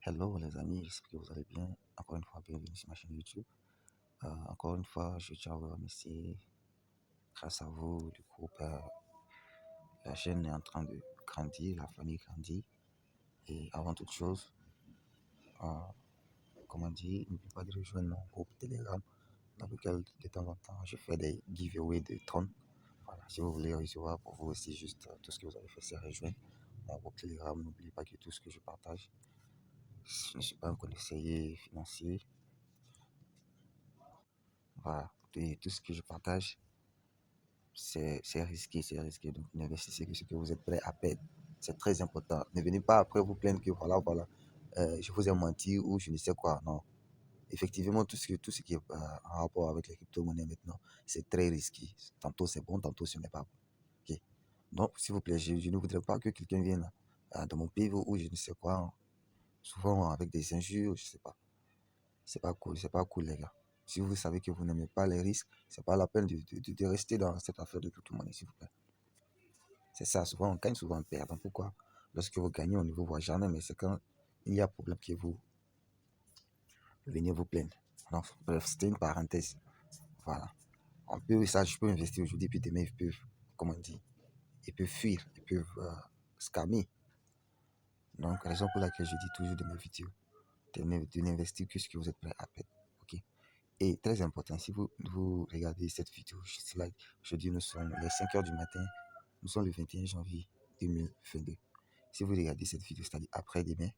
Hello les amis, j'espère que vous allez bien. Encore une fois, bienvenue sur ma chaîne YouTube. Encore une fois, je tiens à vous remercier. Grâce à vous, du coup, la chaîne est en train de grandir, la famille grandit. Et avant toute chose, euh, comment dire, n'oubliez pas de rejoindre mon groupe Telegram dans lequel de temps en temps je fais des giveaways de trônes. Voilà, si vous voulez recevoir pour vous aussi juste tout ce que vous avez fait, c'est rejoindre mon groupe Telegram. N'oubliez pas que tout ce que je partage, je ne suis pas un conseiller financier. Voilà, et tout ce que je partage, c'est risqué, c'est risqué. Donc, n'investissez que ce que vous êtes prêt à perdre. C'est très important. Ne venez pas après vous plaindre que voilà, je vous ai menti ou je ne sais quoi. Non. Effectivement, tout ce qui est en rapport avec les crypto-monnaies maintenant, c'est très risqué. Tantôt c'est bon, tantôt ce n'est pas bon. Ok. Donc, s'il vous plaît, je ne voudrais pas que quelqu'un vienne dans mon pays ou je ne sais quoi, hein. Souvent avec des injures, je sais pas. C'est pas cool, les gars. Si vous savez que vous n'aimez pas les risques, c'est pas la peine de rester dans cette affaire de crypto-monnaie, s'il vous plaît. C'est ça, souvent on gagne, souvent on perd. Donc pourquoi? Lorsque vous gagnez, on ne vous voit jamais, mais c'est quand il y a problème que vous venez vous plaindre. Donc, bref, c'était une parenthèse. Voilà. Je peux investir aujourd'hui, puis demain, ils peuvent, comment on dit, ils peuvent fuir, ils peuvent scammer. Donc, raison pour laquelle je dis toujours de mes vidéos, de n'investir que ce que vous êtes prêt à perdre. Ok? Et très important, si vous regardez cette vidéo, jeudi, nous sommes les 5 heures du matin, nous sommes le 21 janvier 2022. Si vous regardez cette vidéo, c'est-à-dire après-demain,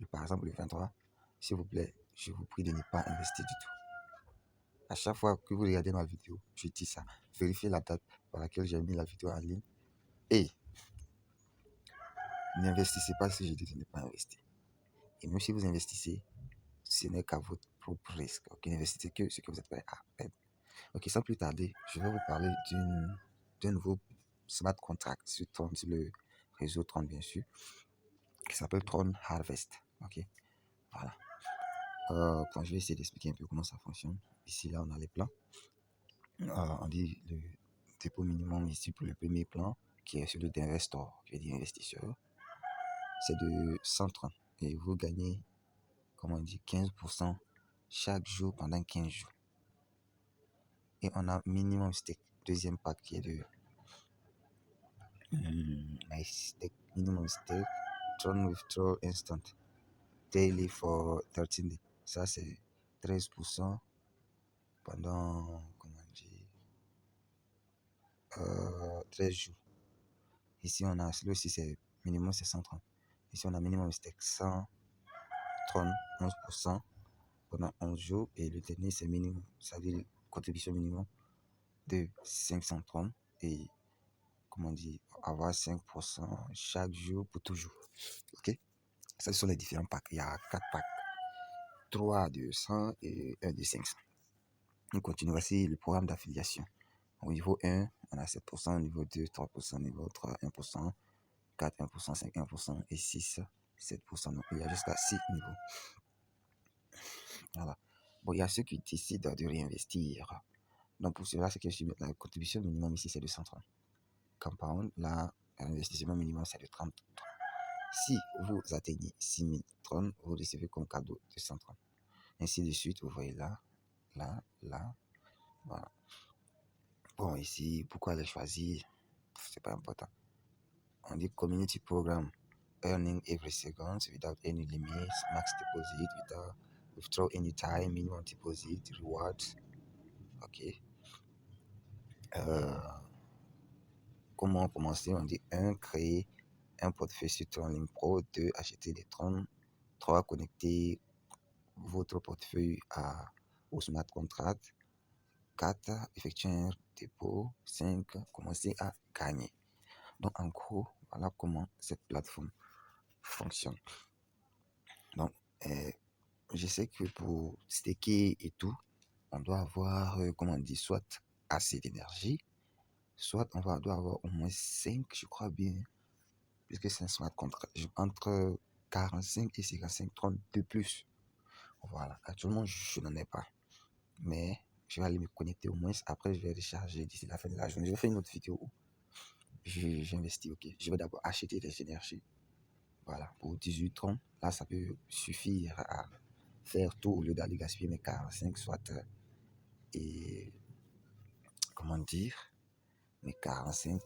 par exemple le 23, s'il vous plaît, je vous prie de ne pas investir du tout. À chaque fois que vous regardez ma vidéo, je dis ça. Vérifiez la date par laquelle j'ai mis la vidéo en ligne et n'investissez pas si je dis de ne pas investir. Et même si vous investissez, ce n'est qu'à votre propre risque. Ok, n'investissez que ce que vous êtes prêt à perdre. Ok, sans plus tarder, je vais vous parler d'un nouveau smart contract sur le réseau Tron, bien sûr, qui s'appelle Tron Harvest. Ok, voilà. Je vais essayer d'expliquer un peu comment ça fonctionne. Ici, là, on a les plans. On dit le dépôt minimum ici pour le premier plan, qui est celui d'investor, qui est d'investisseur, c'est de 130. Et vous gagnez, comment on dit, 15% chaque jour pendant 15 jours. Et on a minimum stake, deuxième pack qui est de my stake, minimum stake, Tron withdrawal instant, daily for 13 days. Ça, c'est 13% pendant, comment on dit, 13 jours. Ici, on a, celui-ci, c'est minimum, c'est 130. Ici, on a minimum stake 100 Tron, 11% pendant 11 jours. Et le dernier, c'est minimum, c'est-à-dire contribution minimum de 500 Tron. Et, comment on dit, avoir 5% chaque jour pour toujours. Ok? Ça, ce sont les différents packs. Il y a 4 packs. 3 de 100 et 1 de 500. On continue. Voici le programme d'affiliation. Au niveau 1, on a 7%, au niveau 2, 3%, au niveau 3, 1%, 4, 1%, 5, 1% et 6, 7%. Donc, il y a jusqu'à 6 niveaux. Voilà. Bon, il y a ceux qui décident de réinvestir. Donc, pour cela, c'est que la contribution minimum ici, c'est de 130. Compound, là, l'investissement minimum, c'est de 30. Si vous atteignez 6000 trônes, vous recevez comme cadeau de 130. Ainsi de suite, vous voyez là, là, là. Voilà. Bon, ici, pourquoi les choisir? C'est pas important. On dit community program, earning every second without any limits, max deposit without withdraw anytime, minimum deposit, rewards. Ok. Comment commencer? On dit 1, créer un portefeuille sur Tronlink Pro, 2, acheter des trons, 3, connecter votre portefeuille au smart contract, 4, effectuer un dépôt, 5, commencer à gagner. Donc, en gros, voilà comment cette plateforme fonctionne. Donc, je sais que pour staker et tout, on doit avoir, comment on dit, soit assez d'énergie, soit doit avoir au moins 5, je crois bien, puisque c'est un smart contract, entre 45 et 55, 30 de plus. Voilà, actuellement, je n'en ai pas. Mais je vais aller me connecter au moins. Après, je vais recharger d'ici la fin de la journée. Je vais faire une autre vidéo où j'investis, ok. Je vais d'abord acheter des énergies Voilà, pour 18 30, là, ça peut suffire à faire tout au lieu d'aller gaspiller mes 45, soit, et comment dire, mes 45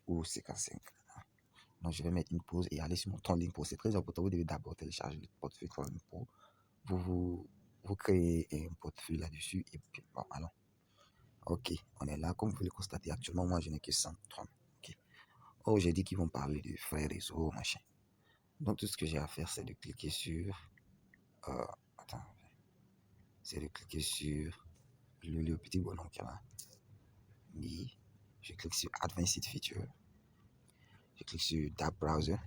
ou 55. Donc, je vais mettre une pause et aller sur mon Tronlink Pro. C'est très important. Vous devez d'abord télécharger le portefeuille Tronlink Pro. Vous créez un portefeuille là-dessus et puis, bon, allons. Ok, on est là. Comme vous pouvez le constater, actuellement, moi, je n'ai que 130. Ok. Oh, j'ai dit qu'ils vont parler de frais réseau, machin. Donc, tout ce que j'ai à faire, c'est de cliquer sur. Euh, attends. C'est de cliquer sur le petit bonhomme qui est là. Oui. Je clique sur Advanced Feature. Je clique sur Tab Browser.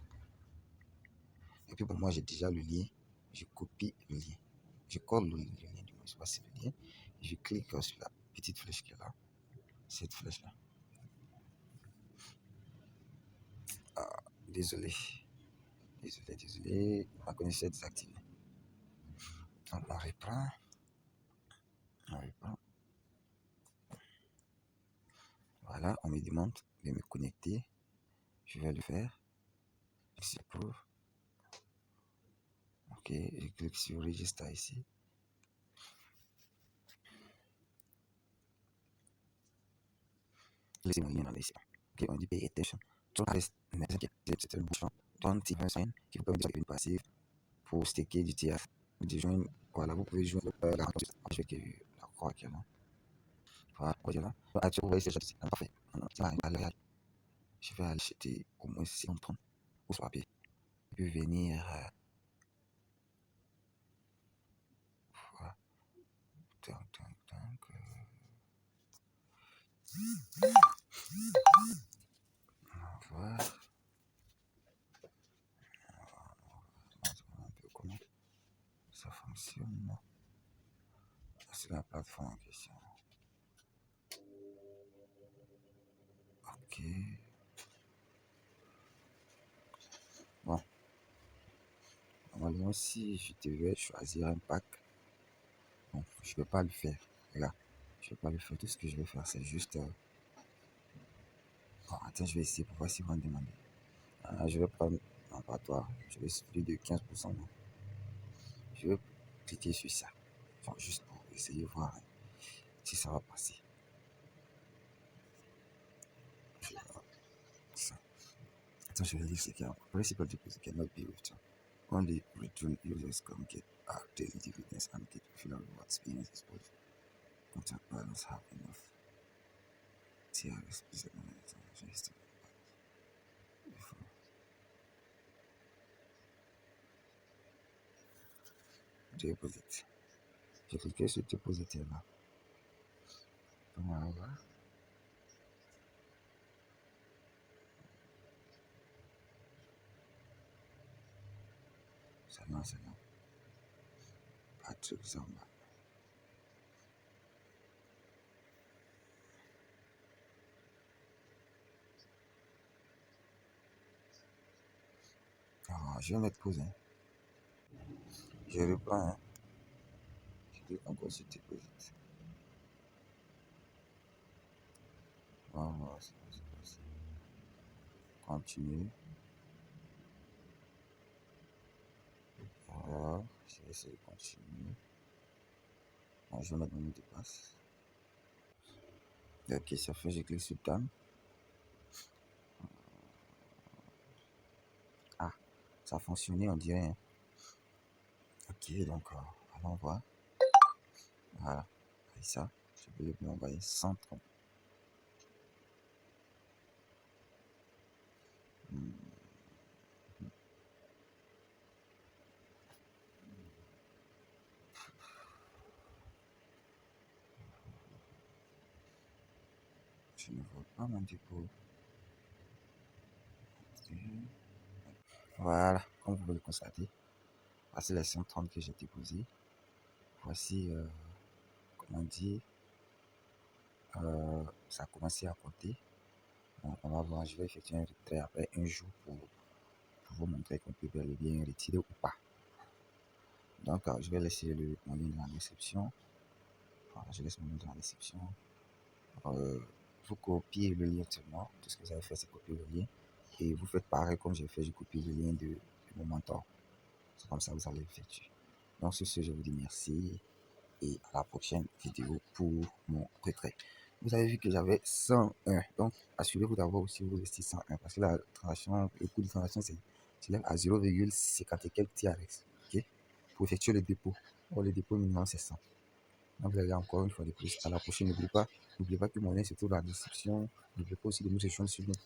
Et puis pour moi, j'ai déjà le lien. Je copie le lien. Je colle le lien du moins. Je passe le lien. Je clique sur la petite flèche qui est là. Cette flèche-là. Désolé. Désolé. Ma connexion est désactivée. Donc on reprend. Voilà, on me demande de me connecter. Je vais le faire. C'est pour. Ok, je clique sur Register ici. Laissez mon lien dans les description. Ok, on dit pay attention. Don't reste c'est un bouchon. Don't even sign qui vous permet de une passive pour staker du TF. De joindre, voilà, vous pouvez joindre la garantie. Je vais que la croix qui est là. Voilà, actuellement, vous voyez, c'est parfait. Je vais aller acheter au moins 630 pour swapper. Je peux venir. Voilà. On va voir. Un peu comment ça fonctionne. C'est la plateforme en question. Ok. Bon. Normalement, si je devais choisir un pack, bon, je ne vais pas le faire. Là, je ne vais pas le faire. Tout ce que je vais faire, c'est juste. Bon, attends, je vais essayer pour voir si vont me demander. Je vais prendre. Non, pas toi. Je vais plus de 15%. Non. Je vais cliquer sur ça. Enfin, juste pour essayer de voir si ça va passer. Ça. Attends, je vais lire ce qu'il y a. Principal deposit cannot be withdrawn. Only return users can get daily dividends and get filler rewards being exposed. Contact balance have enough. TRS present history before. Deposit. J'ai cliqué sur dépositer là. Donc on va voir. C'est non. Patrick Zamba. Alors, je vais mettre pause. Hein. Je reprends. Hein. Je clique encore sur déposit. Voilà, c'est passé. Continue. Alors, je vais essayer de continuer. Bon, je vais mettre mon mot de passe. Ok, ça fait, je clique sur Done. Ah, ça a fonctionné, on dirait. Hein. Ok, donc, allons voir. Voilà, et ça, je vais lui envoyer 130. Je ne vois pas mon dépôt. Voilà, comme vous pouvez le constater, voici les 130 que j'ai déposés. Voici, comment dire, ça a commencé à compter. Donc, on va voir, je vais effectuer un retrait après un jour pour vous montrer qu'on peut bel et bien retirer ou pas. Donc, je vais laisser mon lien dans la description. Voilà, je laisse mon lien dans la description. Vous copiez le lien seulement. Tout ce que vous avez fait, c'est copier le lien. Et vous faites pareil comme j'ai fait, je copie le lien de mon mentor. C'est comme ça que vous allez effectuer. Donc, sur ce, je vous dis merci et à la prochaine vidéo pour mon retrait. Vous avez vu que j'avais 101. Donc, assurez-vous d'avoir aussi vos 101 parce que la transaction, le coût de transaction, c'est s'élève à 0,50 et quelques TRX. OK? Pour effectuer le dépôt. Or, le dépôt minimum, c'est 100. Donc, vous allez encore une fois de plus. À la prochaine, n'oubliez pas que mon lien se trouve dans la description. N'oubliez pas aussi de nous rejoindre sur notre.